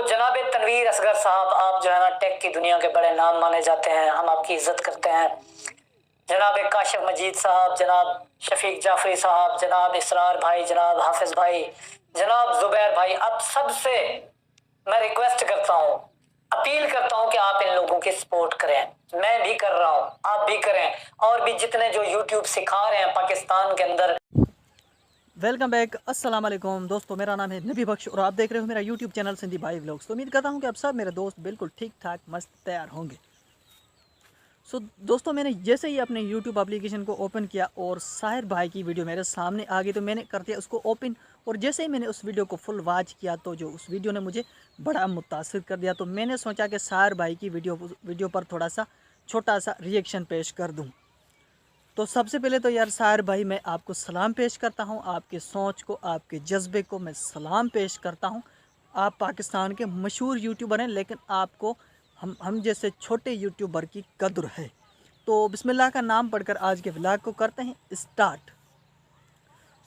जनाब तनवीर असगर साहब, आप जो है ना टेक की दुनिया के बड़े नाम माने जाते हैं, हम आपकी इज्जत करते हैं। जनाब काशिफ मजीद साहब, जनाब शफीक जाफरी साहब, जनाब इसरार भाई, जनाब हाफिज भाई, जनाब जुबैर भाई, अब सबसे मैं रिक्वेस्ट करता हूँ, अपील करता हूँ कि आप इन लोगों की सपोर्ट करें। मैं भी कर रहा हूँ, आप भी करें, और भी जितने जो यूट्यूब सिखा रहे हैं पाकिस्तान के अंदर। वेलकम बैक, अस्सलाम वालेकुम दोस्तों। मेरा नाम है नबी बख्श और आप देख रहे हो मेरा यूट्यूब चैनल सिंधी भाई व्लॉग्स। तो उम्मीद करता हूँ कि आप सब मेरे दोस्त बिल्कुल ठीक ठाक मस्त तैयार होंगे। दोस्तों, मैंने जैसे ही अपने यूट्यूब एप्लीकेशन को ओपन किया और साहिर भाई की वीडियो मेरे सामने आ गई, तो मैंने कर दिया उसको ओपन। और जैसे ही मैंने उस वीडियो को फुल वॉच किया तो जो उस वीडियो ने मुझे बड़ा मुतासिर कर दिया। तो मैंने सोचा कि साहिर भाई की वीडियो पर थोड़ा सा छोटा सा रिएक्शन पेश कर दूँ। तो सबसे पहले तो यार साहिर भाई, मैं आपको सलाम पेश करता हूं, आपके सोच को, आपके जज्बे को मैं सलाम पेश करता हूं। आप पाकिस्तान के मशहूर यूट्यूबर हैं, लेकिन आपको हम जैसे छोटे यूट्यूबर की कद्र है। तो बिस्मिल्लाह का नाम पढ़कर आज के व्लॉग को करते हैं स्टार्ट।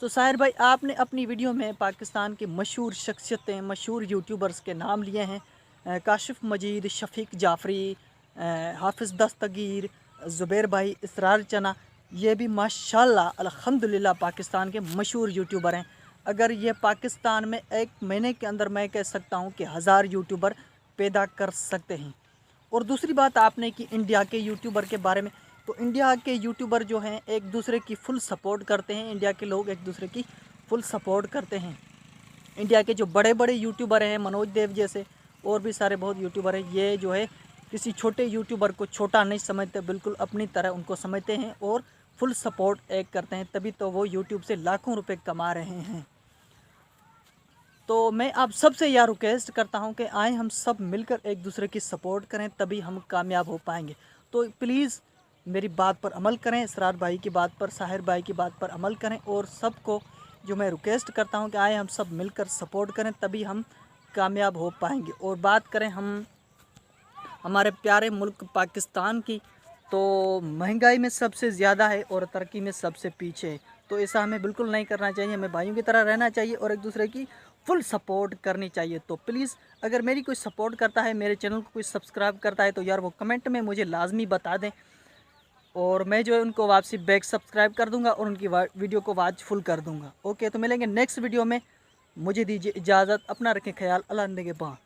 तो साहिर भाई, आपने अपनी वीडियो में पाकिस्तान की मशहूर शख्सियतें, मशहूर यूट्यूबर्स के नाम लिए हैं। काशिफ मजीद, शफीक जाफरी, हाफिज़ दस्तगीर, ज़ुबैर भाई, इसरार चना, ये भी माशाल्लाह अल्हम्दुलिल्लाह पाकिस्तान के मशहूर यूट्यूबर हैं। अगर ये पाकिस्तान में एक महीने के अंदर मैं कह सकता हूँ कि 1000 यूट्यूबर पैदा कर सकते हैं। और दूसरी बात आपने की इंडिया के यूट्यूबर के बारे में, तो इंडिया के यूट्यूबर जो हैं एक दूसरे की फुल सपोर्ट करते हैं। इंडिया के लोग एक दूसरे की फुल सपोर्ट करते हैं। इंडिया के जो बड़े बड़े यूट्यूबर हैं, मनोज देव जैसे और भी सारे बहुत यूट्यूबर हैं, ये जो है किसी छोटे यूट्यूबर को छोटा नहीं समझते, बिल्कुल अपनी तरह उनको समझते हैं और फुल सपोर्ट एक करते हैं। तभी तो वो यूट्यूब से लाखों रुपए कमा रहे हैं। तो मैं आप सबसे यह रिक्वेस्ट करता हूं कि आए हम सब मिलकर एक दूसरे की सपोर्ट करें, तभी हम कामयाब हो पाएंगे। तो प्लीज़ मेरी बात पर अमल करें, इसरार भाई की बात पर, साहिर भाई की बात पर अमल करें। और सबको जो मैं रिक्वेस्ट करता हूं कि आए हम सब मिलकर सपोर्ट करें, तभी हम कामयाब हो पाएंगे। और बात करें हम हमारे प्यारे मुल्क पाकिस्तान की, तो महंगाई में सबसे ज़्यादा है और तरक्की में सबसे पीछे है। तो ऐसा हमें बिल्कुल नहीं करना चाहिए, हमें भाइयों की तरह रहना चाहिए और एक दूसरे की फुल सपोर्ट करनी चाहिए। तो प्लीज़ अगर मेरी कोई सपोर्ट करता है, मेरे चैनल को कोई सब्सक्राइब करता है, तो यार वो कमेंट में मुझे लाजमी बता दें, और मैं जो है उनको वापसी बैक सब्सक्राइब कर दूंगा और उनकी वीडियो को वॉच फुल कर दूंगा। ओके, तो मिलेंगे नेक्स्ट वीडियो में। मुझे दीजिए इजाज़त, अपना रखें ख्याल, अल्लाह ने के बाद।